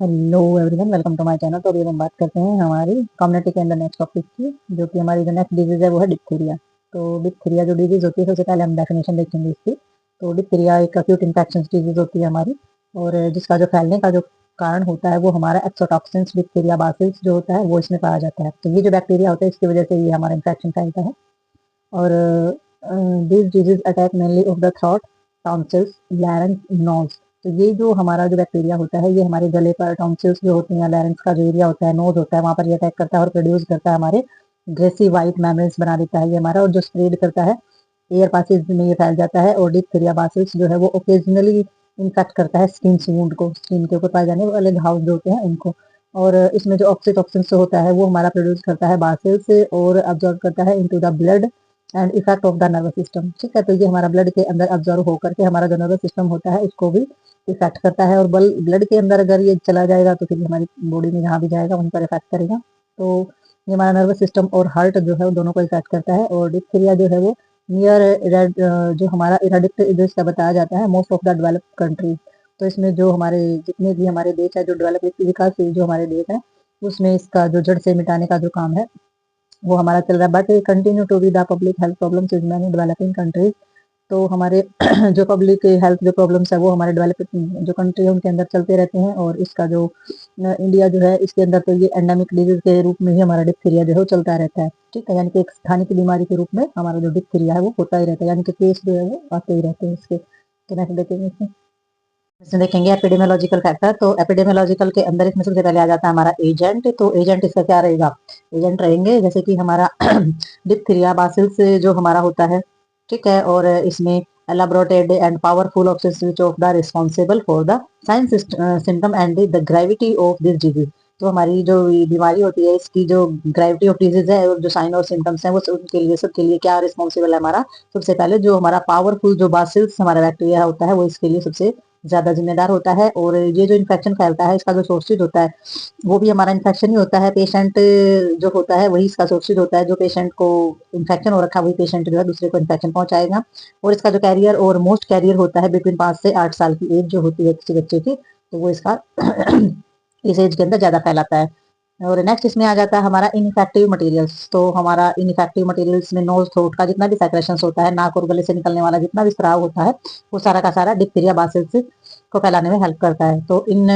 Hello everyone, welcome to my channel. तो अभी हम बात करते हैं हमारी कम्युनिटी के अंदर नेक्स्ट टॉपिक की, जो कि हमारी जो नेक्स्ट डिजीज है वो है डिप्थीरिया। तो डिप्थीरिया जो डिजीज होती है, सबसे पहले हम डेफिनेशन देखेंगे इसकी। तो डिप्थीरिया एक अक्यूट इन्फेक्शन डिजीज होती है हमारी, और जिसका जो फैलने का जो कारण होता है वो हमारा एक्सोटॉक्सिन्स डिप्थीरिया बासिल्स जो होता है वो इसमें पाया जाता है। तो ये जो बैक्टीरिया होता है इसकी वजह से ये हमारा इन्फेक्शन फैलता है। और this disease attack mainly of the throat, tonsils, larynx, nose. तो ये जो हमारा जो बैक्टीरिया होता है ये हमारे गले पर टॉन्सिल्स जो होते हैं, लैरिंक्स का जो एरिया होता है, नोज होता है, वहां पर ये अटैक करता है और प्रोड्यूस करता है हमारे ग्रेसी वाइट मेम्ब्रेन्स बना देता है ये हमारा, और जो स्प्रेड करता है एयर पासेज में ये फैल जाता है। और डिप्थीरिया बासिल्स जो है वो ओकेजनली इन्फेक्ट करता है स्किन वुंड को, स्किन के ऊपर पाए जाने वाले घाव जो होते हैं उनको। और इसमें जो ऑक्सीटॉक्सिन होता है वो हमारा प्रोड्यूस करता है बासिल से और अब्जॉर्ब करता है into the blood and effect of the nervous system. ठीक है, तो ये हमारा ब्लड के अंदर अब्जॉर्व होकर के हमारा जो नर्वस सिस्टम होता है उसको भी इफेक्ट करता है। और ब्लड के अंदर अगर ये चला जाएगा तो फिर हमारी बॉडी में जहाँ भी जाएगा वहीं पर इफेक्ट करेगा। तो ये हमारा नर्वस सिस्टम और हार्ट जो है वो दोनों को इफेक्ट करता है। और डिप्थीरिया जो है वो नियर जो हमारा इराडिक्ट जो इसका बताया जाता है most of the developed countries. तो इसमें जो हमारे जितने भी हमारे देश है, जो डेवलप विकासशील जो हमारे देश है, उसमें इसका जो जड़ से मिटाने का जो काम है वो हमारा चल रहा है। But continue to be the public health problems in many developing countries. तो हमारे जो पब्लिक हेल्थ जो प्रॉब्लम्स है वो हमारे डेवलपिंग जो कंट्री है उनके अंदर चलते रहते हैं। और इसका जो इंडिया जो है इसके अंदर तो ये एंडेमिक डिजीज के रूप में ही हमारा डिप्थीरिया जो है वो चलता रहता है। ठीक है, यानी कि एक स्थानिक बीमारी के रूप में हमारा जो डिप्थीरिया है वो होता ही रहता है, यानी कि केस जो है वो आते ही रहते हैं इसके। तो नेक्स्ट देखेंगे इसमें। इसमें देखेंगे एपिडेमियोलॉजिकल फैक्टर। तो एपिडेमियोलॉजिकल के अंदर इसमें सबसे पहले आ जाता है हमारा एजेंट। तो एजेंट इसका क्या रहेगा? एजेंट रहेंगे जैसे कि हमारा डिप्थीरिया बासिल्स जो हमारा होता है, ठीक है। और इसमें elaborated and powerful obsessive which of the responsible for the signs, symptom and the gravity of this disease। तो हमारी जो बीमारी होती है इसकी जो ग्रेविटी ऑफ डिजीज है और जो साइन और सिम्टम्स हैं वो उनके लिए सबके लिए क्या रिस्पॉन्सिबल है हमारा? सबसे पहले जो हमारा पावरफुल जो बासिल्स हमारा बैक्टीरिया होता है वो इसके लिए सबसे ज्यादा जिम्मेदार होता है। और ये जो इन्फेक्शन फैलता है इसका जो सोर्सेज होता है वो भी हमारा इन्फेक्शन ही होता है। पेशेंट जो होता है वही इसका सोर्सेज होता है, जो पेशेंट को इन्फेक्शन हो रखा है वही पेशेंट जो है दूसरे को इन्फेक्शन पहुंचाएगा। और इसका जो कैरियर और मोस्ट कैरियर होता है बिटवीन 5 से 8 साल की एज जो होती है किसी बच्चे की, तो वो इसका इस एज के अंदर ज्यादा फैलाता है। और नेक्स्ट इसमें आ जाता है हमारा इनइफेक्टिव मटेरियल्स। तो हमारा इनइफेक्टिव मटेरियल्स में नोज थ्रोट का जितना भी सेक्रेशंस होता है, नाक और गले से निकलने वाला जितना भी स्राव होता है, वो सारा का सारा डिप्थीरिया बासिल्स को फैलाने में हेल्प करता है। तो इन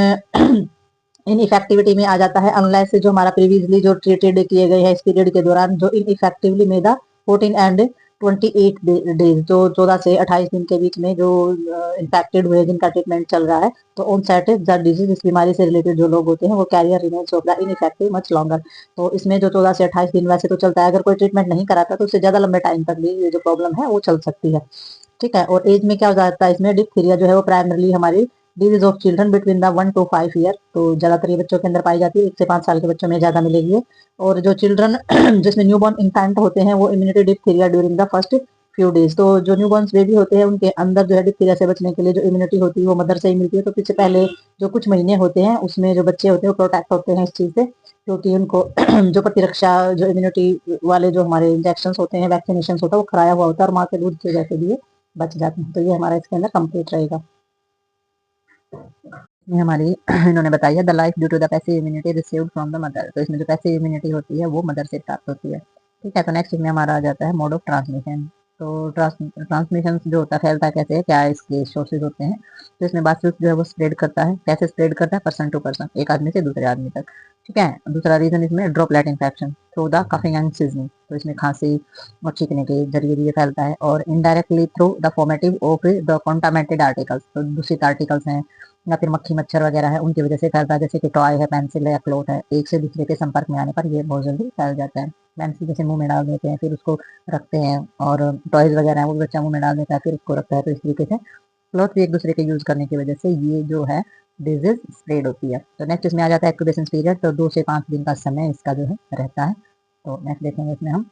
इन इफेक्टिविटी में आ जाता है अनलेस जो हमारा प्रीवियसली जो ट्रीटेड किए गए हैं इस पीरियड के दौरान जो इन इफेक्टिवली में द 14 एंड 28 डेज, जो 14 से 28 दिन के बीच में जो इन्फेक्टेड हुए जिनका ट्रीटमेंट चल रहा है, तो ऑन सेट द डिजीज, इस बीमारी से रिलेटेड जो लोग होते हैं वो carrier remains of the ineffective much longer. तो इसमें जो 14 से 28 दिन वैसे तो चलता है, अगर कोई ट्रीटमेंट नहीं कराता तो उससे ज्यादा लंबे टाइम तक भी ये जो प्रॉब्लम है वो चल सकती है। ठीक है, और एज में क्या हो जाता है इसमें? डिप्थीरिया जो है वो प्राइमरली हमारी disease of children between the 1 to 5 year. तो ज्यादातर ये बच्चों के अंदर पाई जाती है, 1 से 5 साल के बच्चों में ज्यादा मिलेगी है। और जो चिल्ड्रन जिसमें न्यूबॉर्न इन्फेंट होते हैं वो immunity diphtheria during the first few days. तो जो न्यूबॉर्न बेबी होते हैं उनके अंदर जो है डिप्थीरिया से बचने के लिए जो इम्यूनिटी होती है वो मदर से ही मिलती है। तो इससे पहले जो कुछ महीने होते हैं उसमें जो बच्चे होते हैं वो प्रोटेक्ट होते हैं इस चीज से, क्योंकि उनको जो प्रतिरक्षा जो इम्यूनिटी वाले जो हमारे इंजेक्शन होते हैं, वैक्सीनेशन होता है वो कराया हुआ होता है और माँ के दूध की वजह से भी ये बच जाते हैं। तो ये हमारा इसके अंदर कंप्लीट रहेगा। इसमें हमारी इन्होंने बताई है the life due to the passive immunity received from the mother. तो इसमें जो पैसिव इम्यूनिटी होती है वो मदर से प्राप्त होती है। ठीक है, तो नेक्स्ट इसमें हमारा आ जाता है मोड ऑफ ट्रांसमिशन। तो ट्रांसमिशन जो होता है फैलता कैसे है, क्या इसके सोर्सेज होते हैं? तो इसमें बासिलस जो है वो स्प्रेड करता है। कैसे स्प्रेड करता है? पर्सन टू पर्सन, एक आदमी से दूसरे आदमी तक। ठीक है, दूसरा रीजन इसमें droplet infection through the coughing and seasoning. तो इसमें खांसी और छींकने के जरिए भी ये फैलता है। और indirectly through the formative of the contaminated articles. तो दूषित आर्टिकल्स हैं या फिर मक्खी मच्छर वगैरह है उनकी वजह से फैलता है, जैसे कि टॉय है, पेंसिल है या क्लोथ है, एक से दूसरे के संपर्क में आने पर ये बहुत जल्दी फैल जाता है। पेंसिल जैसे मुंह में डाल देते हैं फिर उसको रखते हैं, और टॉयज वगैरह है वो भी बच्चा मुंह में डाल देता है फिर उसको रखता है। तो इस तरीके से क्लॉथ भी एक दूसरे के यूज करने की वजह से ये जो है डिजीज स्प्रेड होती है। तो नेक्स्ट इसमें आ जाता है एक्टिवेशन पीरियड। तो 2 से 5 दिन का समय इसका जो है रहता है। तो नेक्स्ट देखेंगे इसमें हम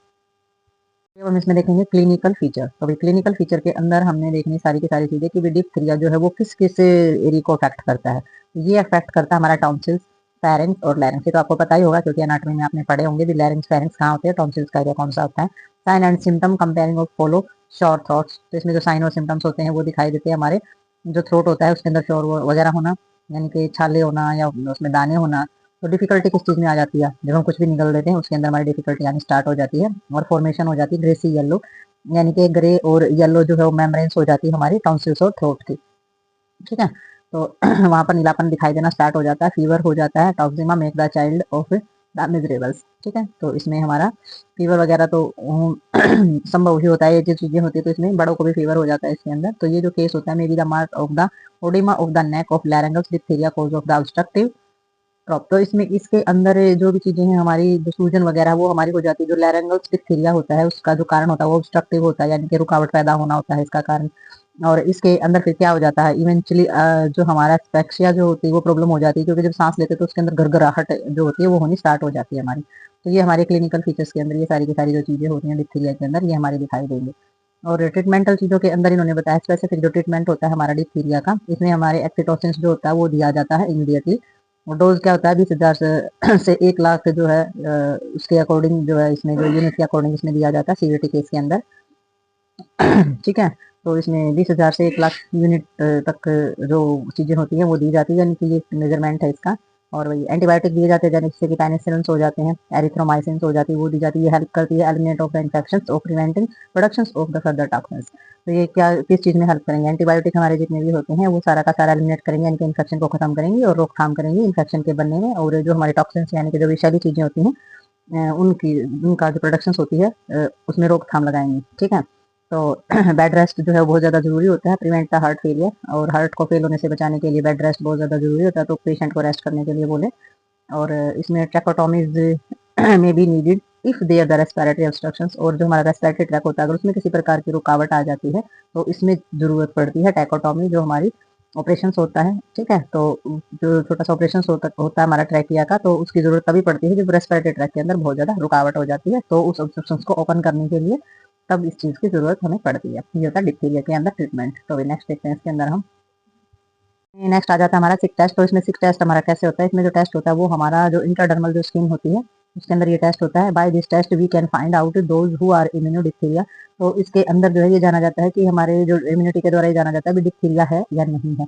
इसमें देखेंगे क्लिनिकल फीचर। तो भाई क्लिनिकल फीचर के अंदर हमने देखनी सारी की सारी चीजें कि डिप्थीरिया जो है वो किस किस एरिया को अफेक्ट करता है। ये अफेक्ट करता है हमारा टॉन्सिल्स, फेरेंक्स और लैरिंक्स। ये तो आपको पता ही होगा क्योंकि एनाटॉमी में आपने पढ़े होंगे भी लैरिंक्स फेरेंक्स कहाँ होते हैं, टॉन्सिल्स का एरिया कौन सा होता है। Sign and symptom comparing of follow short throats. तो इसमें जो साइन और सिम्टम्स होते हैं वो दिखाई देते हैं हमारे जो थ्रोट होता है उसके अंदर शोर वगैरह होना, यानी कि छाले होना या उसमें दाने होना। तो डिफिकल्टी किस चीज़ में आ जाती है, जब हम कुछ भी निगल देते हैं उसके अंदर हमारी डिफिकल्टी आनी स्टार्ट हो जाती है और फॉर्मेशन हो जाती है ग्रेसी येलो, यानी कि ग्रे और येलो जो है वो मेम्ब्रेन्स हो जाती है हमारी टॉन्सिल्स और थ्रोट की। ठीक है, तो वहाँ पर नीलापन दिखाई देना स्टार्ट हो जाता है, फीवर हो जाता है, toxaemia make the child of the miserables. ठीक है, तो इसमें हमारा फीवर वगैरह तो संभव ही होता है, ये जो चीजें होती है तो इसमें बड़ों को भी फीवर हो जाता है इसके अंदर। तो ये जो केस होता है may be the mark of the oedema of the neck of laryngeals diphtheria cause of the obstructive croup. तो इसमें इसके अंदर जो भी चीजें हैं हमारी, जो सूजन वगैरह वो हमारी हो जाती है, जो लैरेंगल्स डिप्थीरिया होता है उसका जो कारण होता है वो ऑब्स्ट्रक्टिव होता है, यानी कि रुकावट पैदा होना होता है इसका कारण। और इसके अंदर फिर क्या हो जाता है इवेंचुअली, जो हमारा स्पेक्सिया जो होती है वो प्रॉब्लम हो जाती है, क्योंकि जब सांस लेते हैं तो उसके अंदर गरगराहट जो होती है वो होनी स्टार्ट हो जाती है हमारी। तो ये हमारे क्लिनिकल फीचर्स के अंदर ये सारी की सारी जो चीजें होती हैं डिप्थीरिया के अंदर ये हमारी दिखाई देंगी। और ट्रीटमेंटल चीजों के अंदर इन्होंने बताया स्पेसिफिक जो ट्रीटमेंट होता है हमारा डिप्थीरिया का, इसमें हमारे एक्सीटोसिन जो होता है वो दिया जाता है इमीडिएटली। और डोज क्या होता है 20,000 से 1 लाख जो है, उसके अकॉर्डिंग जो है इसमें जो यूनिट के अकॉर्डिंग इसमें दिया जाता है सीवीटी केस के अंदर। ठीक है, तो इसमें 20,000 से 1 लाख यूनिट तक जो चीजें होती हैं वो दी जाती है, यानी कि ये मेजरमेंट है इसका। और वही एंटीबायोटिक दिए जाते हैं जैसे कि पेनिसिलिन हो जाते हैं, एरिथ्रोमाइसिन हो जाती है, वो दी जाती है, ये हेल्प करती है एलिमिनेट ऑफ द इन्फेक्शंस और preventing production of the further toxins. तो ये क्या किस चीज में हेल्प करेंगे, एंटीबायोटिक हमारे जितने भी होते हैं वो सारा का सारा एलिमिनेट करेंगे, यानी कि इन्फेक्शन को खत्म करेंगे और रोकथाम करेंगे इन्फेक्शन के बनने में। और जो हमारे टॉक्सिन्स यानी कि जो विषैली चीजें होती हैं उनकी उनका जो प्रोडक्शन होती है उसमें रोकथाम लगाएंगे। ठीक है, तो बेड रेस्ट जो है बहुत ज़्यादा जरूरी होता है, प्रिवेंट द हार्ट फेलियर, और हार्ट को फेल होने से बचाने के लिए बेड रेस्ट बहुत ज़्यादा जरूरी होता है, तो पेशेंट को रेस्ट करने के लिए बोले। और इसमें ट्रैकोटॉमीज में भी needed if there the respiratory obstructions, और जो हमारा रेस्पिरेटरी ट्रैक होता है अगर उसमें किसी प्रकार की रुकावट आ जाती है तो इसमें जरूरत पड़ती है ट्रैकोटॉमी, जो हमारी ऑपरेशन होता है। ठीक है, तो जो छोटा सा ऑपरेशन होता है हमारा ट्रैकिया का, तो उसकी जरूरत तभी पड़ती है जब रेस्पिरेटरी ट्रैक के अंदर बहुत ज्यादा रुकावट हो जाती है, तो उस ऑब्स्ट्रक्शन को ओपन करने के लिए तब इस चीज की जरूरत हमें पड़ती है। ये होता है डिप्थीरिया के अंदर ट्रीटमेंट। तो नेक्स्ट देखते हैं इसके अंदर हम, नेक्स्ट आ जाता है हमारा सिक टेस्ट। तो इसमें सिक टेस्ट हमारा कैसे होता है, इसमें जो टेस्ट होता है वो हमारा जो इंट्राडर्मल जो स्किन होती है उसके अंदर ये टेस्ट होता है। By this test we can find out those who are immuno diphtheria. तो इसके अंदर जो है ये जाना जाता है कि हमारे जो इम्यूनिटी के द्वारा ये जाना जाता है डिप्थीरिया है या नहीं है।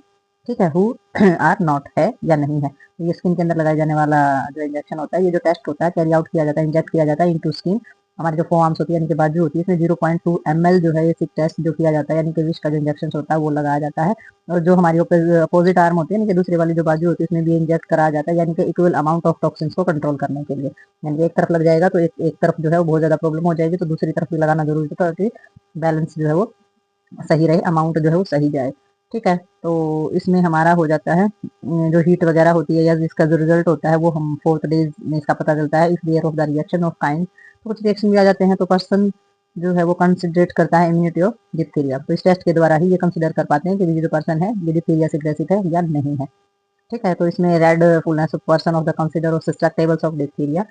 ठीक है, हु आर नॉट है या नहीं है। तो ये स्किन के अंदर लगाए जाने वाला जो इंजेक्शन होता है, ये जो टेस्ट होता है कैरी आउट किया जाता है, इंजेक्ट किया जाता है इनटू स्किन। हमारी जो फोर आर्म्स होती है यानी कि बाजू होती है, इसमें 0.2 ml जो है ये सिक टेस्ट जो किया जाता है, यानी कि विष का जो इंजेक्शन होता है वो लगाया जाता है। और जो हमारी अपोजिट आर्म होती है यानी कि दूसरी वाली जो बाजू होती है उसमें भी इंजेक्ट कराया जाता है, यानी कि इक्वल अमाउंट ऑफ टॉक्सिन्स को कंट्रोल करने के लिए। यानी कि एक तरफ लग जाएगा तो एक तरफ जो है वो बहुत ज्यादा प्रॉब्लम हो जाएगी, तो दूसरी तरफ भी लगाना जरूरी होता है ताकि बैलेंस जो है वो सही रहे, अमाउंट जो है वो सही जाए। ठीक है, तो इसमें हमारा हो जाता है जो हीट वगैरह होती है या जिसका जो रिजल्ट होता है वो हम 4th डेज में इसका पता चलता है। If there of the reaction of kind, तो कुछ रिएक्शन भी आ जाते हैं तो पर्सन जो है वो कंसिडरेट करता है इम्यूनिटी ऑफ डिप्थीरिया। तो इस टेस्ट के द्वारा ही ये कंसिडर कर पाते हैं कि ये जो पर्सन है ये डिप्थीरिया से ग्रसित है या नहीं है। ठीक है, तो इसमें red fullness of person of the consider of susceptibles of diphtheria.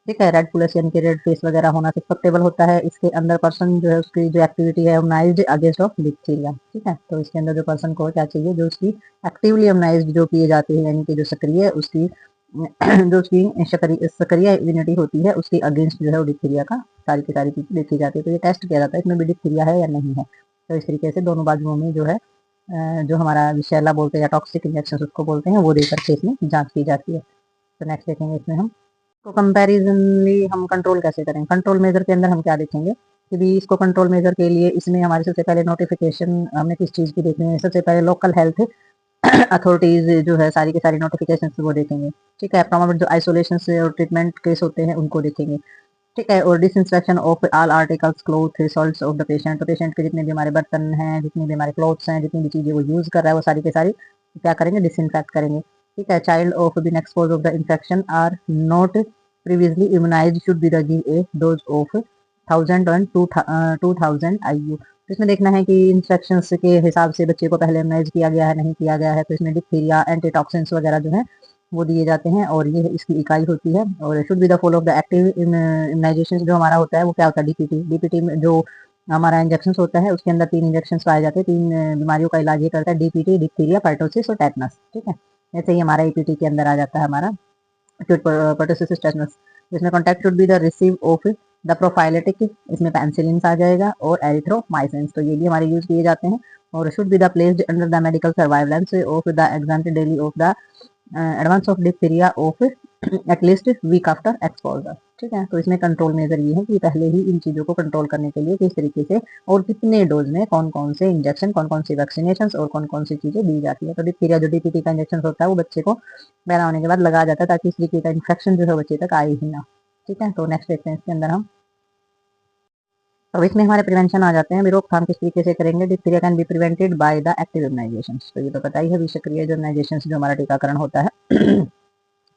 ठीक है, रेड पुलस यानी कि रेड फेस वगैरह होना सस्पेक्टेबल होता है। इसके अंदर पर्सन जो है उसकी जो एक्टिविटी है इम्यूनाइज्ड अगेंस्ट ऑफ डिप्थीरिया। ठीक है, तो इसके अंदर जो पर्सन को क्या चाहिए, जो उसकी एक्टिवली इम्यूनाइज्ड जो किए जाते हैं, यानी कि जो सक्रिय उसकी जो उसकी सक्रिय इम्यूनिटी होती है उसके अगेंस्ट जो है वो डिप्थीरिया का सारी की सारी चीजें देखी जाती है। तो ये टेस्ट किया जाता है इसमें भी डिप्थीरिया है या नहीं है। तो इस तरीके से दोनों बाजुओं में जो है जो हमारा विषैला बोलते हैं या टॉक्सिक इंजेक्शन उसको बोलते हैं वो देकर के इसमें जांच की जाती है। तो नेक्स्ट देखेंगे इसमें हम, तो कंपैरिजनली हम कंट्रोल कैसे करें, कंट्रोल मेजर के अंदर हम क्या देखेंगे कि भी इसको कंट्रोल मेजर के लिए इसमें हमारे सबसे पहले नोटिफिकेशन हमें किस चीज़ की देखनी है, सबसे पहले लोकल हेल्थ अथॉरिटीज जो है सारी की सारी नोटिफिकेशन वो देखेंगे। ठीक है, प्रॉब्लम जो आइसोलेशन से और ट्रीटमेंट केस होते हैं उनको देखेंगे। ठीक है, और disinfection of all articles cloth salts of the patient. तो पेशेंट के जितने भी हमारे बर्तन हैं, जितनी भी हमारे क्लोथ्स हैं, जितनी भी चीज़ें वो यूज़ कर रहा है वो सारी की सारी क्या करेंगे, डिसइंफेक्ट करेंगे। ठीक है, child of been expose of the infection are not previously immunise should be give a dose of 1000 IU। तो इसमें देखना है कि इंस्ट्रक्शन के हिसाब से बच्चे को पहले इम्यूनाइज किया गया है नहीं किया गया है। तो इसमें डिप्थीरिया एंटीटॉक्सिन्स वगैरह जो है वो दिए जाते हैं और ये इसकी इकाई होती है। और should be the follow of the active immunisation जो हमारा होता है वो क्या होता है, डीपीटी में जो हमारा इंजेक्शन होता है उसके अंदर 3 इंजेक्शन पाए जाते हैं, 3 बीमारियों का इलाज ये करता है, डीपीटी, डिप्थीरिया, परटोसिस और टेटनस। ठीक है, ऐसे ही हमारा ईपीटी के अंदर आ जाता है हमारा परटोसिस टेटनस। इसमें contact should be the receive of the prophylactic, इसमें पेंसिलिन आ जाएगा और एरिथ्रोमाइसिन, तो ये भी हमारे यूज किए जाते हैं। और should be the placed under the medical surveillance of the exam daily of the advance of diphtheria of at least week after exposure. ठीक है, तो इसमें कंट्रोल मेजर ये है कि पहले ही इन चीज़ों को कंट्रोल करने के लिए किस तरीके से और कितने डोज में कौन कौन से इंजेक्शन, कौन कौन सी वैक्सीनेशन और कौन कौन सी चीज़ें दी जाती है। तो डिप्थीरिया जो डीपीटी का इंजेक्शन होता है वो बच्चे को पैदा होने के बाद लगाया जाता है ताकि इस तरीके का इन्फेक्शन जो है बच्चे तक आए ही ना। ठीक है, तो नेक्स्ट देखते हैं इसके अंदर हम। तो इसमें हमारे प्रिवेंशन आ जाते हैं, रोकथाम किस तरीके से करेंगे। Diphtheria can be prevented by the active immunisation. तो ये तो पता ही है, विषक्रिय जो इम्यूनाइजेशन जो हमारा टीकाकरण होता है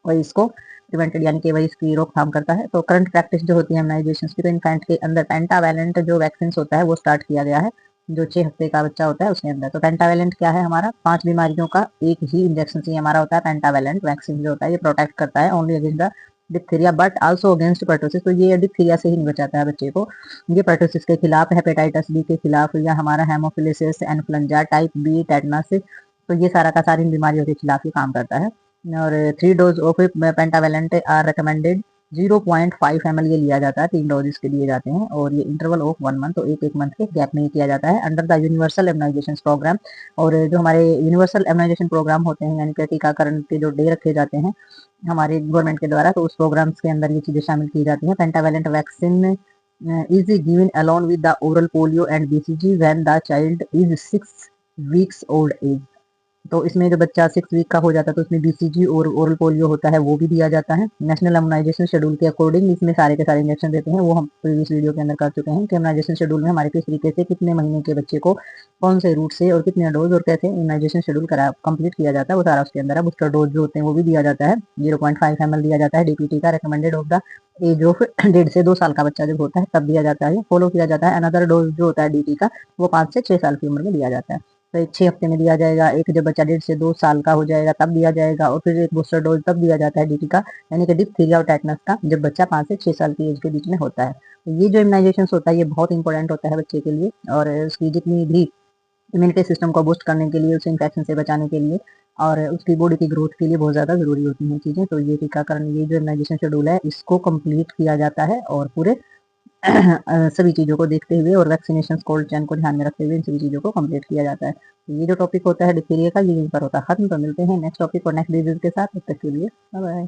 वही इसको प्रिवेंटेड यानी कि वही इसकी रोकथाम करता है। तो करंट प्रैक्टिस जो होती है इम्यूनाइजेशन की, तो इन्फेंट के अंदर पेंटावैलेंट जो वैक्सीन होता है वो स्टार्ट किया गया है, जो 6 हफ्ते का बच्चा होता है उसके अंदर। तो पेंटावैलेंट क्या है, हमारा 5 बीमारियों का एक ही इंजेक्शन से हमारा होता है। पेंटावैलेंट वैक्सीन जो होता है ये प्रोटेक्ट करता है only against the diphtheria but also against pertussis. तो ये डिप्थीरिया से ही नहीं बचाता है बच्चे को, ये पर्टोसिस के खिलाफ, हेपेटाइटिस बी के खिलाफ, या हमारा हेमोफिलिसिस, इन्फ्लुएंजा टाइप बी, टेटनस, तो ये सारा का सारी इन बीमारियों के खिलाफ ही काम करता है। और 3 dose of pentavalent are recommended. 0.5 ml ये लिया जाता है, 3 डोज इसके दिए जाते हैं, और ये इंटरवल ऑफ 1 मंथ, तो एक मंथ के गैप में ही किया जाता है under the universal immunisation programme. और जो हमारे यूनिवर्सल इम्यूनाइजेशन प्रोग्राम होते हैं यानी कि टीकाकरण के जो डे रखे जाते हैं हमारे गवर्नमेंट के द्वारा, तो उस प्रोग्राम्स के अंदर ये चीज़ें शामिल की जाती हैं। Pentavalent vaccine is given alone with the oral polio and BCG when the child is 6 weeks old age. तो इसमें जो बच्चा 6 वीक का हो जाता है तो उसमें बीसीजी और ओरल पोलियो होता है वो भी दिया जाता है। नेशनल इम्यूनाइजेशन शेड्यूल के अकॉर्डिंग इसमें सारे के सारे इंजेक्शन देते हैं, वो हम प्रीवियस वीडियो के अंदर कर चुके हैं कि इम्यूनाइजेशन शेड्यूल में हमारे किस तरीके से कितने महीने के बच्चे को कौन से रूट से और कितने डोज और कैसे इम्यूनाइजेशन शेड्यूल करा कंप्लीट किया जाता है, वो सारा उसके अंदर है। बूस्टर डोज जो होते हैं वो भी दिया जाता है, 0.5 ml दिया जाता है डीपीटी का, recommended of the age of 1.5 से 2 साल का बच्चा जब होता है तब दिया जाता है, फॉलो किया जाता है। अनदर डोज जो होता है डीटी का वो 5 से 6 साल की उम्र में दिया जाता है। तो एक 6 हफ्ते में दिया जाएगा, एक जब बच्चा 1.5 से 2 साल का हो जाएगा तब दिया जाएगा, और फिर एक बूस्टर डोज तब दिया जाता है डीटी का यानी कि डिप्थीरिया और टेटनस का जब बच्चा 5 से 6 साल की एज के बीच में होता है। तो ये जो इम्यूनाइजेशन होता है ये बहुत इंपॉर्टेंट होता है बच्चे के लिए, और उसकी जितनी भी इम्यूनिटी सिस्टम को बूस्ट करने के लिए, उसे इन्फेक्शन से बचाने के लिए और उसकी बॉडी की ग्रोथ के लिए बहुत ज़्यादा ज़रूरी होती हैं चीज़ें। तो ये टीकाकरण, ये जो इम्यूनाइजेशन शेड्यूल है इसको कंप्लीट किया जाता है, और पूरे सभी चीज़ों को देखते हुए और वैक्सीनेशन कोल्ड चेन को ध्यान में रखते हुए इन सभी चीज़ों को कंप्लीट किया जाता है। तो ये जो टॉपिक होता है डिप्थीरिया का ये यहीं पर होता है खत्म। तो मिलते हैं नेक्स्ट टॉपिक और नेक्स्ट डिजीज के साथ, तब तक के लिए बाय बाय।